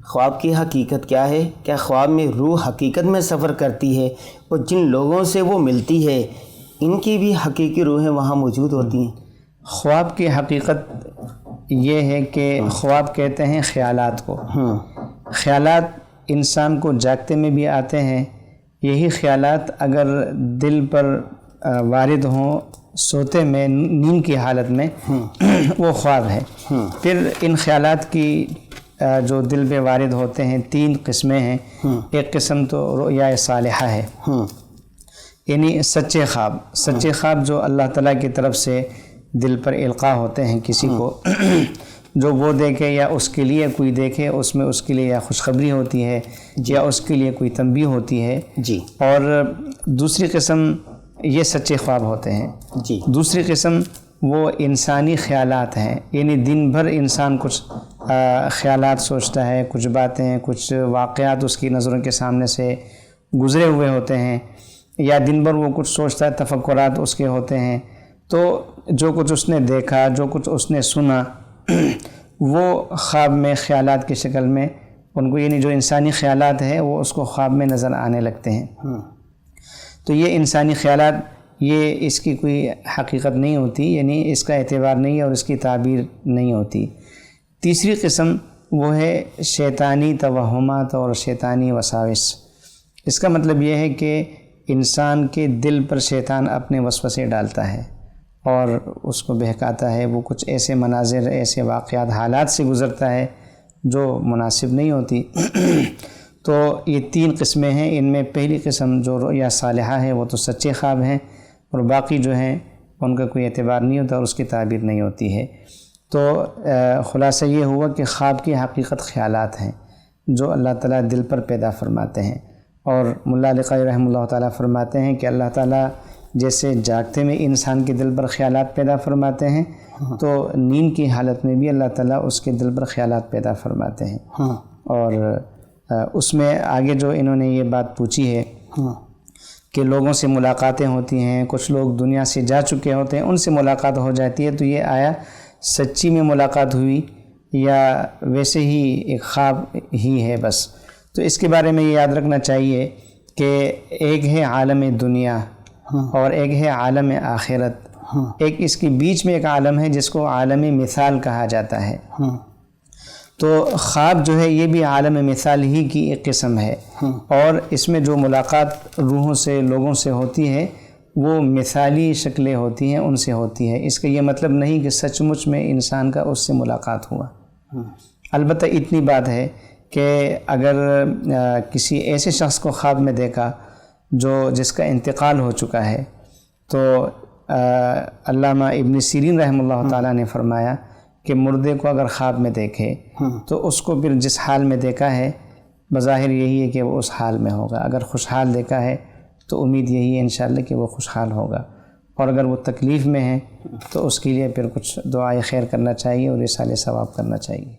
خواب کی حقیقت کیا ہے؟ کیا خواب میں روح حقیقت میں سفر کرتی ہے اور جن لوگوں سے وہ ملتی ہے ان کی بھی حقیقی روحیں وہاں موجود ہوتی ہیں؟ خواب کی حقیقت یہ ہے کہ خواب کہتے ہیں خیالات کو. خیالات انسان کو جاگتے میں بھی آتے ہیں. یہی خیالات اگر دل پر وارد ہوں سوتے میں نیند کی حالت میں وہ خواب ہے. پھر ان خیالات کی جو دل پہ وارد ہوتے ہیں 3 قسمیں ہیں. ایک قسم تو رؤیا صالحہ ہے، یعنی سچے خواب. سچے خواب جو اللہ تعالیٰ کی طرف سے دل پر القاء ہوتے ہیں کسی کو، جو وہ دیکھے یا اس کے لیے کوئی دیکھے، اس میں اس کے لیے یا خوشخبری ہوتی ہے یا اس کے لیے کوئی تنبیہ ہوتی ہے. اور دوسری قسم یہ سچے خواب ہوتے ہیں. دوسری قسم وہ انسانی خیالات ہیں، یعنی دن بھر انسان کچھ خیالات سوچتا ہے، کچھ باتیں، کچھ واقعات اس کی نظروں کے سامنے سے گزرے ہوئے ہوتے ہیں، یا دن بھر وہ کچھ سوچتا ہے، تفکرات اس کے ہوتے ہیں. تو جو کچھ اس نے دیکھا، جو کچھ اس نے سنا، وہ خواب میں خیالات کی شکل میں ان کو، یعنی جو انسانی خیالات ہیں وہ اس کو خواب میں نظر آنے لگتے ہیں. تو یہ انسانی خیالات، یہ اس کی کوئی حقیقت نہیں ہوتی، یعنی اس کا اعتبار نہیں ہے اور اس کی تعبیر نہیں ہوتی. تیسری قسم وہ ہے شیطانی توہمات اور شیطانی وساوس. اس کا مطلب یہ ہے کہ انسان کے دل پر شیطان اپنے وسوسے ڈالتا ہے اور اس کو بہکاتا ہے. وہ کچھ ایسے مناظر، ایسے واقعات، حالات سے گزرتا ہے جو مناسب نہیں ہوتی. تو یہ 3 قسمیں ہیں. ان میں پہلی قسم جو رؤیا صالحہ ہے وہ تو سچے خواب ہیں، اور باقی جو ہیں ان کا کوئی اعتبار نہیں ہوتا اور اس کی تعبیر نہیں ہوتی ہے. تو خلاصہ یہ ہوا کہ خواب کی حقیقت خیالات ہیں جو اللہ تعالیٰ دل پر پیدا فرماتے ہیں. اور ملا علی قاری رحمہ اللہ تعالیٰ فرماتے ہیں کہ اللہ تعالیٰ جیسے جاگتے میں انسان کے دل پر خیالات پیدا فرماتے ہیں، تو نیند کی حالت میں بھی اللہ تعالیٰ اس کے دل پر خیالات پیدا فرماتے ہیں. اور اس میں آگے جو انہوں نے یہ بات پوچھی ہے کہ لوگوں سے ملاقاتیں ہوتی ہیں، کچھ لوگ دنیا سے جا چکے ہوتے ہیں، ان سے ملاقات ہو جاتی ہے. تو یہ آیا سچی میں ملاقات ہوئی یا ویسے ہی ایک خواب ہی ہے بس؟ تو اس کے بارے میں یہ یاد رکھنا چاہیے کہ ایک ہے عالم دنیا اور ایک ہے عالم آخرت. ایک اس کے بیچ میں ایک عالم ہے جس کو عالم مثال کہا جاتا ہے. تو خواب جو ہے یہ بھی عالم مثال ہی کی ایک قسم ہے، اور اس میں جو ملاقات روحوں سے، لوگوں سے ہوتی ہے وہ مثالی شکلیں ہوتی ہیں، ان سے ہوتی ہے. اس کا یہ مطلب نہیں کہ سچ مچ میں انسان کا اس سے ملاقات ہوا. البتہ اتنی بات ہے کہ اگر کسی ایسے شخص کو خواب میں دیکھا جس کا انتقال ہو چکا ہے، تو علامہ ابن سیرین رحمہ اللہ تعالیٰ نے فرمایا کہ مردے کو اگر خواب میں دیکھے تو اس کو پھر جس حال میں دیکھا ہے بظاہر یہی ہے کہ وہ اس حال میں ہوگا. اگر خوشحال دیکھا ہے تو امید یہی ہے انشاءاللہ کہ وہ خوشحال ہوگا، اور اگر وہ تکلیف میں ہے تو اس کے لیے پھر کچھ دعائے خیر کرنا چاہیے اور رسالے ثواب کرنا چاہیے.